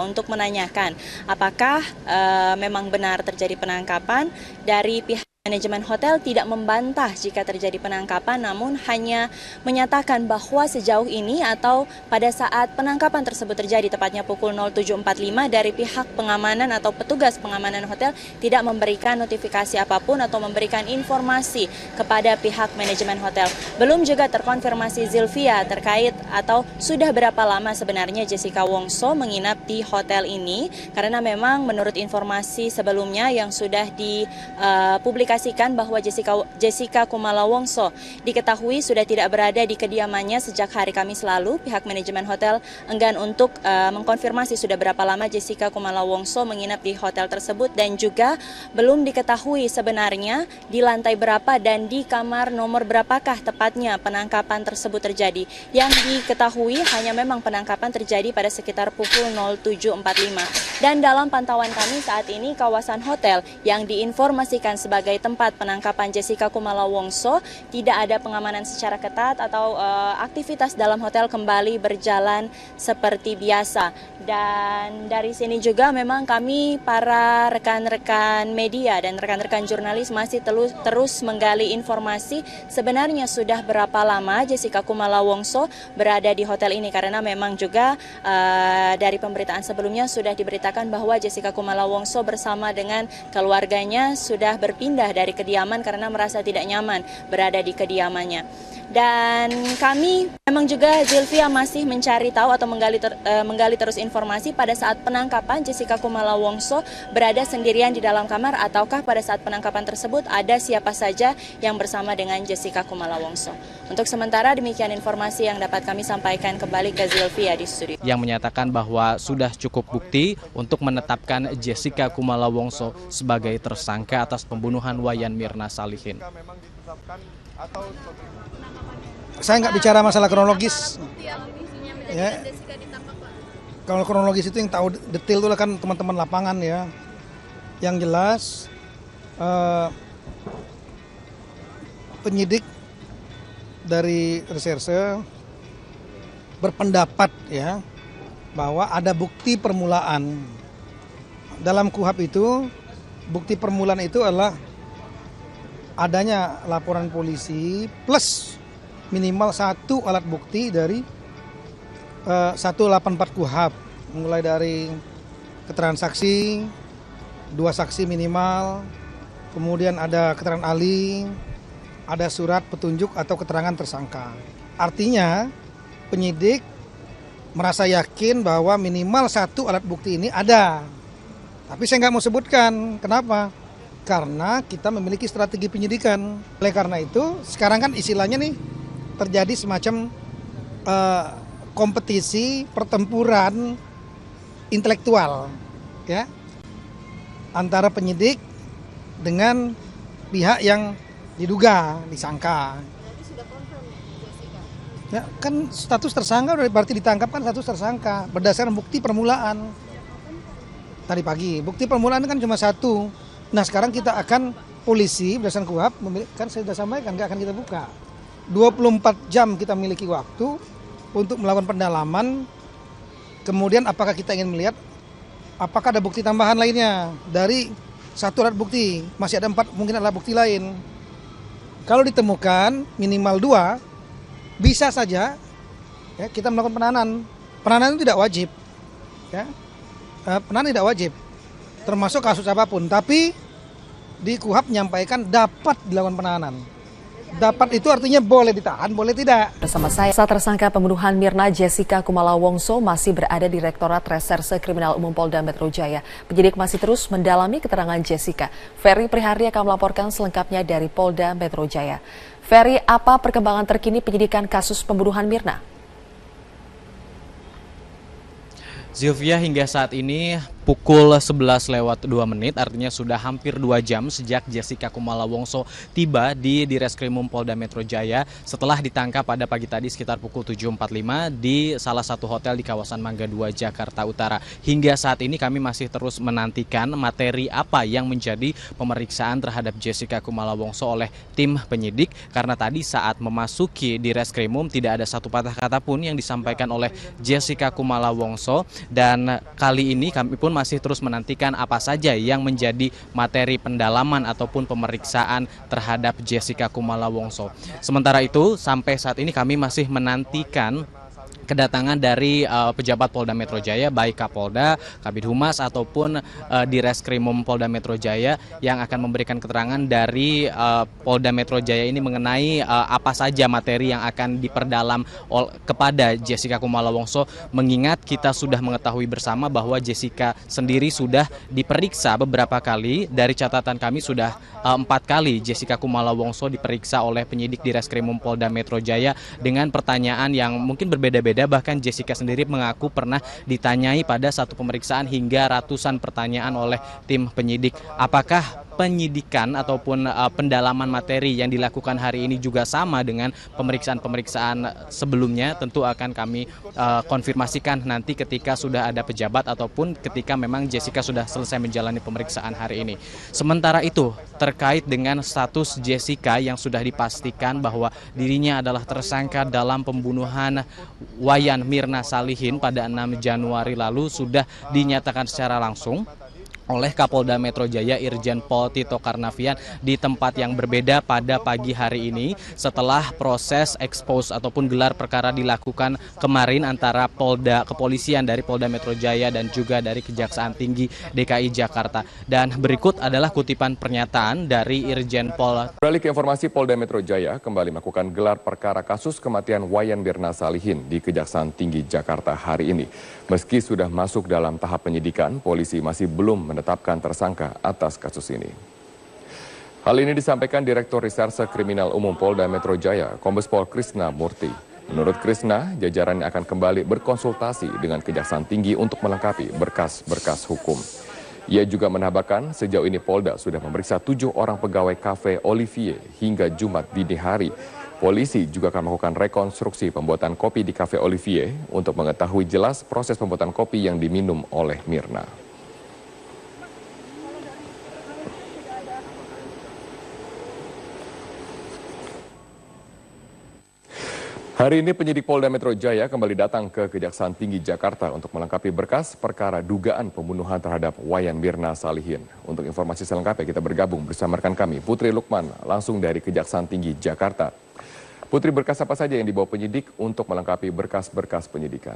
untuk menanyakan apakah memang benar terjadi penangkapan. Dari pihak manajemen hotel tidak membantah jika terjadi penangkapan, namun hanya menyatakan bahwa sejauh ini atau pada saat penangkapan tersebut terjadi, tepatnya pukul 07.45, dari pihak pengamanan atau petugas pengamanan hotel tidak memberikan notifikasi apapun atau memberikan informasi kepada pihak manajemen hotel. Belum juga terkonfirmasi Zilvia terkait atau sudah berapa lama sebenarnya Jessica Wongso menginap di hotel ini, karena memang menurut informasi sebelumnya yang sudah dipublikasikan bahwa Jessica Kumala Wongso diketahui sudah tidak berada di kediamannya sejak hari Kamis lalu. Pihak manajemen hotel enggan untuk mengkonfirmasi sudah berapa lama Jessica Kumala Wongso menginap di hotel tersebut, dan juga belum diketahui sebenarnya di lantai berapa dan di kamar nomor berapakah tepatnya penangkapan tersebut terjadi. Yang diketahui hanya memang penangkapan terjadi pada sekitar pukul 07.45. Dan dalam pantauan kami saat ini, kawasan hotel yang diinformasikan sebagai tempat penangkapan Jessica Kumala Wongso tidak ada pengamanan secara ketat atau aktivitas dalam hotel kembali berjalan seperti biasa. Dan dari sini juga memang kami para rekan-rekan media dan rekan-rekan jurnalis masih terus menggali informasi sebenarnya sudah berapa lama Jessica Kumala Wongso berada di hotel ini, karena memang juga dari pemberitaan sebelumnya sudah diberitakan bahwa Jessica Kumala Wongso bersama dengan keluarganya sudah berpindah dari kediaman karena merasa tidak nyaman berada di kediamannya. Dan kami memang juga, Zilvia, masih mencari tahu atau menggali terus informasi pada saat penangkapan Jessica Kumala Wongso berada sendirian di dalam kamar, ataukah pada saat penangkapan tersebut ada siapa saja yang bersama dengan Jessica Kumala Wongso. Untuk sementara demikian informasi yang dapat kami sampaikan, kembali ke Zilvia di studio. Yang menyatakan bahwa sudah cukup bukti untuk menetapkan Jessica Kumala Wongso sebagai tersangka atas pembunuhan Wayan Mirna Salihin. Saya nggak bicara masalah kronologis. Ya. Kalau kronologis itu yang tahu detail itu kan teman-teman lapangan ya. Yang jelas penyidik dari reserse berpendapat ya bahwa ada bukti permulaan. Dalam KUHP itu bukti permulaan itu adalah adanya laporan polisi plus minimal satu alat bukti dari 184 KUHP, mulai dari keterangan saksi, 2 saksi minimal, kemudian ada keterangan ahli, ada surat petunjuk atau keterangan tersangka. Artinya penyidik merasa yakin bahwa minimal satu alat bukti ini ada. Tapi saya nggak mau sebutkan, kenapa? Karena kita memiliki strategi penyidikan. Oleh karena itu, sekarang kan istilahnya nih terjadi semacam kompetisi pertempuran intelektual, ya, antara penyidik dengan pihak yang diduga, disangka. Ya, kan status tersangka berarti ditangkap kan status tersangka berdasarkan bukti permulaan. Tadi pagi, bukti permulaan kan cuma satu. Nah sekarang kita akan polisi berdasarkan KUHP, kan saya sudah sampaikan nggak akan kita buka. 24 jam kita miliki waktu untuk melakukan pendalaman. Kemudian apakah kita ingin melihat apakah ada bukti tambahan lainnya dari satu alat bukti, masih ada 4 mungkin alat bukti lain. Kalau ditemukan minimal 2, bisa saja ya, kita melakukan penahanan. Penahanan itu tidak wajib, ya. Penahanan tidak wajib, termasuk kasus apapun. Tapi di KUHP menyampaikan dapat dilakukan penahanan. Dapat itu artinya boleh ditahan, boleh tidak. Bersama saya, saat tersangka pembunuhan Mirna Jessica Kumala Wongso masih berada di Direktorat Reserse Kriminal Umum Polda Metro Jaya. Penyidik masih terus mendalami keterangan Jessica. Ferry Prihardi akan melaporkan selengkapnya dari Polda Metro Jaya. Ferry, apa perkembangan terkini penyidikan kasus pembunuhan Mirna? Zilvia, hingga saat ini pukul 11:02, artinya sudah hampir 2 jam sejak Jessica Kumala Wongso tiba di Direskrimum Polda Metro Jaya setelah ditangkap pada pagi tadi sekitar pukul 7.45 di salah satu hotel di kawasan Mangga 2, Jakarta Utara. Hingga saat ini kami masih terus menantikan materi apa yang menjadi pemeriksaan terhadap Jessica Kumala Wongso oleh tim penyidik, karena tadi saat memasuki Direskrimum tidak ada satu patah kata pun yang disampaikan oleh Jessica Kumala Wongso, dan kali ini kami pun masih terus menantikan apa saja yang menjadi materi pendalaman ataupun pemeriksaan terhadap Jessica Kumala Wongso. Sementara itu, sampai saat ini kami masih menantikan kedatangan dari pejabat Polda Metro Jaya, baik Kapolda, Kabid Humas ataupun Direskrimum Polda Metro Jaya yang akan memberikan keterangan dari Polda Metro Jaya ini mengenai apa saja materi yang akan diperdalam kepada Jessica Kumala Wongso, mengingat kita sudah mengetahui bersama bahwa Jessica sendiri sudah diperiksa beberapa kali. Dari catatan kami sudah 4 kali Jessica Kumala Wongso diperiksa oleh penyidik Direskrimum Polda Metro Jaya dengan pertanyaan yang mungkin berbeda-beda. Bahkan Jessica sendiri mengaku pernah ditanyai pada satu pemeriksaan hingga ratusan pertanyaan oleh tim penyidik. Apakah penyidikan ataupun pendalaman materi yang dilakukan hari ini juga sama dengan pemeriksaan-pemeriksaan sebelumnya? Tentu akan kami konfirmasikan nanti ketika sudah ada pejabat ataupun ketika memang Jessica sudah selesai menjalani pemeriksaan hari ini. Sementara itu, terkait dengan status Jessica yang sudah dipastikan bahwa dirinya adalah tersangka dalam pembunuhan Wayan Mirna Salihin pada 6 Januari lalu sudah dinyatakan secara langsung oleh Kapolda Metro Jaya Irjen Pol Tito Karnavian di tempat yang berbeda pada pagi hari ini setelah proses expose ataupun gelar perkara dilakukan kemarin antara kepolisian dari Polda Metro Jaya dan juga dari Kejaksaan Tinggi DKI Jakarta. Dan berikut adalah kutipan pernyataan dari Irjen Pol. Beralih ke informasi, Polda Metro Jaya kembali melakukan gelar perkara kasus kematian Wayan Mirna Salihin di Kejaksaan Tinggi Jakarta hari ini. Meski sudah masuk dalam tahap penyidikan, polisi masih belum menetapkan tersangka atas kasus ini. Hal ini disampaikan Direktur Reserse Kriminal Umum Polda Metro Jaya, Kombes Pol Krisna Murti. Menurut Krisna, jajarannya akan kembali berkonsultasi dengan Kejaksaan Tinggi untuk melengkapi berkas-berkas hukum. Ia juga menambahkan sejauh ini Polda sudah memeriksa 7 orang pegawai Cafe Olivier hingga Jumat dini hari. Polisi juga akan melakukan rekonstruksi pembuatan kopi di Cafe Olivier untuk mengetahui jelas proses pembuatan kopi yang diminum oleh Mirna. Hari ini penyidik Polda Metro Jaya kembali datang ke Kejaksaan Tinggi Jakarta untuk melengkapi berkas perkara dugaan pembunuhan terhadap Wayan Mirna Salihin. Untuk informasi selengkapnya kita bergabung bersama rekan kami Putri Lukman langsung dari Kejaksaan Tinggi Jakarta. Putri, berkas apa saja yang dibawa penyidik untuk melengkapi berkas-berkas penyidikan?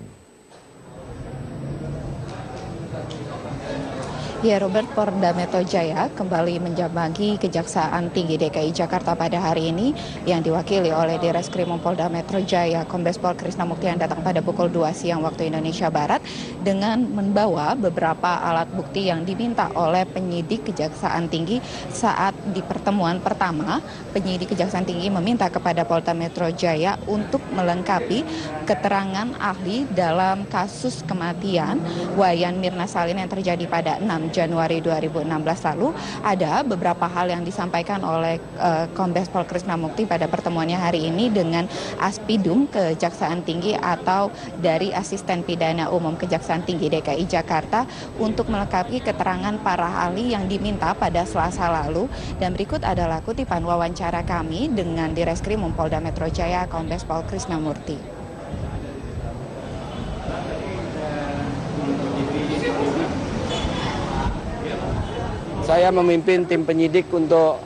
Ya, Robert, Polda Metro Jaya kembali menjambangi Kejaksaan Tinggi DKI Jakarta pada hari ini yang diwakili oleh Direskrimum Polda Metro Jaya, Kombes Pol Krisna Murti yang datang pada pukul 2 siang waktu Indonesia Barat dengan membawa beberapa alat bukti yang diminta oleh penyidik Kejaksaan Tinggi. Saat di pertemuan pertama, penyidik Kejaksaan Tinggi meminta kepada Polda Metro Jaya untuk melengkapi keterangan ahli dalam kasus kematian Wayan Mirna Salihin yang terjadi pada 6 Januari 2016 lalu. Ada beberapa hal yang disampaikan oleh Kombes Pol Krisna Murti pada pertemuannya hari ini dengan Aspidum Kejaksaan Tinggi atau dari Asisten Pidana Umum Kejaksaan Tinggi DKI Jakarta untuk melengkapi keterangan para ahli yang diminta pada Selasa lalu. Dan berikut adalah kutipan wawancara kami dengan Direskrimum Polda Metro Jaya, Kombes Pol Krisna Murti. Saya memimpin tim penyidik untuk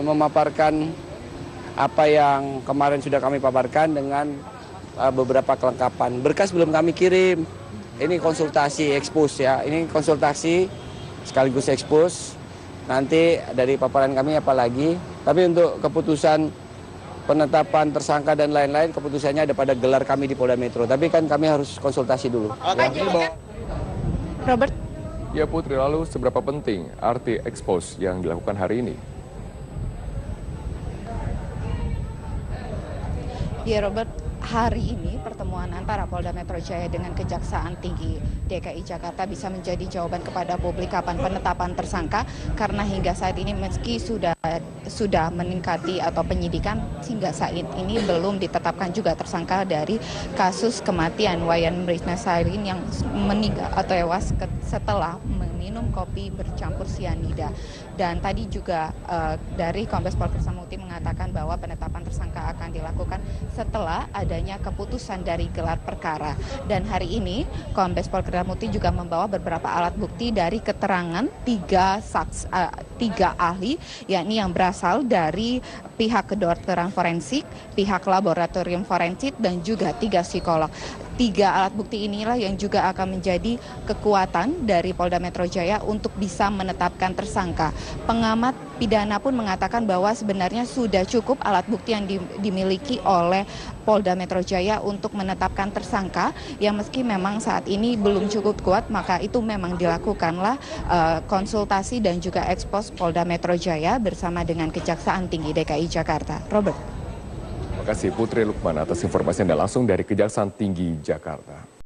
memaparkan apa yang kemarin sudah kami paparkan dengan beberapa kelengkapan. Berkas belum kami kirim. Ini konsultasi expose ya. Ini konsultasi sekaligus expose. Nanti dari paparan kami apalagi. Tapi untuk keputusan penetapan tersangka dan lain-lain, keputusannya ada pada gelar kami di Polda Metro. Tapi kan kami harus konsultasi dulu. Ya. Robert. Ya Putri, lalu seberapa penting arti expose yang dilakukan hari ini? Ya Robert, hari ini pertemuan antara Polda Metro Jaya dengan Kejaksaan Tinggi DKI Jakarta bisa menjadi jawaban kepada publik kapan penetapan tersangka, karena hingga saat ini meski sudah meningkati atau penyidikan, hingga saat ini belum ditetapkan juga tersangka dari kasus kematian Wayan Mirna Salihin yang meninggal atau tewas setelah minum kopi bercampur sianida. Dan tadi juga dari Kombes Pol Krisnamukti mengatakan bahwa penetapan tersangka akan dilakukan setelah adanya keputusan dari gelar perkara. Dan hari ini Kombes Pol Krisnamukti juga membawa beberapa alat bukti dari keterangan tiga ahli, yakni yang berasal dari pihak kedokteran forensik, pihak laboratorium forensik, dan juga 3 psikolog. 3 alat bukti inilah yang juga akan menjadi kekuatan dari Polda Metro Jaya untuk bisa menetapkan tersangka. Pengamat pidana pun mengatakan bahwa sebenarnya sudah cukup alat bukti yang dimiliki oleh Polda Metro Jaya untuk menetapkan tersangka, yang meski memang saat ini belum cukup kuat, maka itu memang dilakukanlah konsultasi dan juga ekspos Polda Metro Jaya bersama dengan Kejaksaan Tinggi DKI Jakarta. Robert. Terima kasih Putri Lukman atas informasi Anda langsung dari Kejaksaan Tinggi Jakarta.